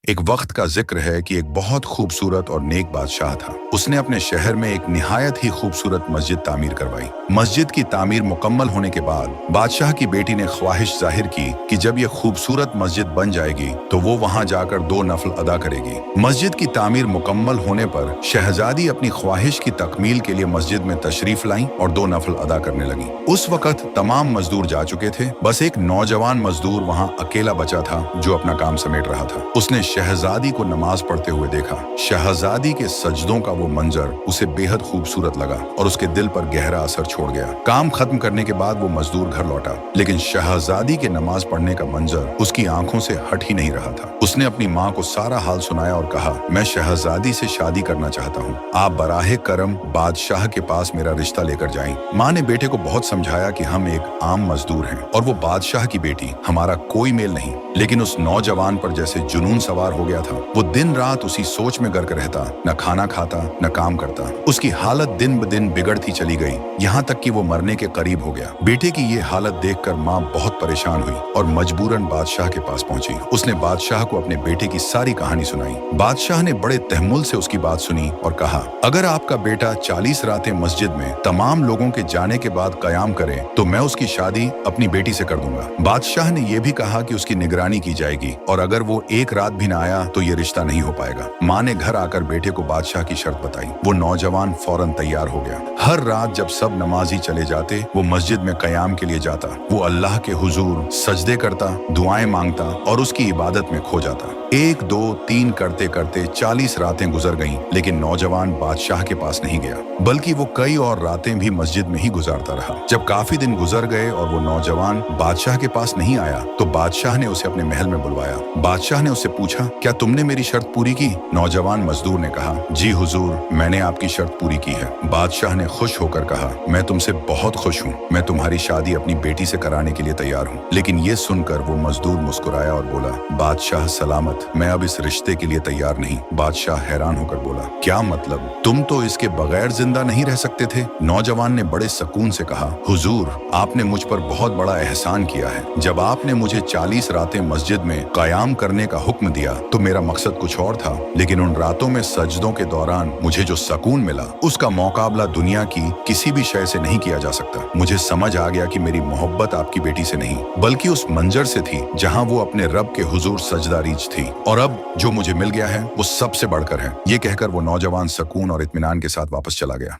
ایک وقت کا ذکر ہے کہ ایک بہت خوبصورت اور نیک بادشاہ تھا۔ اس نے اپنے شہر میں ایک نہایت ہی خوبصورت مسجد تعمیر کروائی۔ مسجد کی تعمیر مکمل ہونے کے بعد بادشاہ کی بیٹی نے خواہش ظاہر کی کہ جب یہ خوبصورت مسجد بن جائے گی تو وہ وہاں جا کر 2 نفل ادا کرے گی۔ مسجد کی تعمیر مکمل ہونے پر شہزادی اپنی خواہش کی تکمیل کے لیے مسجد میں تشریف لائیں اور 2 نفل ادا کرنے لگیں۔ اس وقت تمام مزدور جا چکے تھے، بس ایک نوجوان مزدور وہاں اکیلا بچا تھا جو اپنا کام سمیٹ رہا تھا۔ اس نے شہزادی کو نماز پڑھتے ہوئے دیکھا۔ شہزادی کے سجدوں کا وہ منظر اسے بے حد خوبصورت لگا اور اس کے دل پر گہرا اثر چھوڑ گیا۔ کام ختم کرنے کے بعد وہ مزدور گھر لوٹا، لیکن شہزادی کے نماز پڑھنے کا منظر اس کی آنکھوں سے ہٹ ہی نہیں رہا تھا۔ اس نے اپنی ماں کو سارا حال سنایا اور کہا، میں شہزادی سے شادی کرنا چاہتا ہوں، آپ براہ کرم بادشاہ کے پاس میرا رشتہ لے کر جائیں۔ ماں نے بیٹے کو بہت سمجھایا کہ ہم ایک عام مزدور ہیں اور وہ بادشاہ کی بیٹی، ہمارا کوئی میل نہیں، لیکن اس نوجوان پر جیسے جنون سوار ہو گیا تھا۔ وہ دن رات اسی سوچ میں غرق رہتا، نہ کھانا کھاتا نہ کام کرتا۔ اس کی حالت دن بدن بگڑتی چلی گئی، یہاں تک کہ وہ مرنے کے قریب ہو گیا۔ بیٹے کی یہ حالت دیکھ کر ماں بہت پریشان ہوئی اور مجبوراً بادشاہ کے پاس پہنچی۔ اس نے بادشاہ کو اپنے بیٹے کی ساری کہانی سنائی۔ بادشاہ نے بڑے تحمل سے اس کی بات سنی اور کہا، اگر آپ کا بیٹا 40 راتیں مسجد میں تمام لوگوں کے جانے کے بعد قیام کرے تو میں اس کی شادی اپنی بیٹی سے کر دوں گا۔ بادشاہ نے یہ بھی کہا کہ اس کی نگرانی کی جائے گی اور اگر وہ ایک رات بھی نہ آیا تو یہ رشتہ نہیں ہو پائے گا۔ ماں نے گھر آ کر بیٹے کو بادشاہ کی شرط بتائی۔ وہ نوجوان فوراً تیار ہو گیا۔ ہر رات جب سب نمازی چلے جاتے وہ مسجد میں قیام کے لیے جاتا۔ وہ اللہ کے حضور سجدے کرتا، دعائیں مانگتا اور اس کی عبادت میں کھو جاتا۔ 1 2 3 کرتے کرتے 40 راتیں گزر گئیں، لیکن نوجوان بادشاہ کے پاس نہیں گیا، بلکہ وہ کئی اور راتیں بھی مسجد میں ہی گزارتا رہا۔ جب کافی دن گزر گئے اور وہ نوجوان بادشاہ کے پاس نہیں آیا تو بادشاہ نے اسے اپنے محل میں بلوایا۔ بادشاہ نے اس سے پوچھا، کیا تم نے میری شرط پوری کی؟ نوجوان مزدور نے کہا، جی حضور، میں نے آپ کی شرط پوری کی ہے۔ بادشاہ نے خوش ہو کر کہا، میں تم سے بہت خوش ہوں، میں تمہاری شادی اپنی بیٹی سے کرانے کے لیے تیار ہوں۔ لیکن یہ سن کر وہ مزدور مسکرایا اور بولا، بادشاہ سلامت، میں اب اس رشتے کے لیے تیار نہیں۔ بادشاہ حیران ہو کر بولا، کیا مطلب؟ تم تو اس کے بغیر زندہ نہیں رہ سکتے تھے؟ نوجوان نے بڑے سکون سے کہا، حضور، آپ نے مجھ پر بہت بڑا احسان کیا ہے۔ جب آپ نے مجھے 40 راتیں مسجد میں قیام کرنے کا حکم دیا تو میرا مقصد کچھ اور تھا، لیکن ان راتوں میں سجدوں کے دوران مجھے جو سکون ملا اس کا مقابلہ دنیا کی کسی بھی شے سے نہیں کیا جا سکتا۔ مجھے سمجھ آ گیا کہ میری محبت آپ کی بیٹی سے نہیں بلکہ اس منظر سے تھی جہاں وہ اپنے رب کے حضور سجدہ ریچ تھی، اور اب جو مجھے مل گیا ہے وہ سب سے بڑھ کر ہے۔ یہ کہہ کر وہ نوجوان سکون اور اطمینان کے ساتھ واپس چلا گیا۔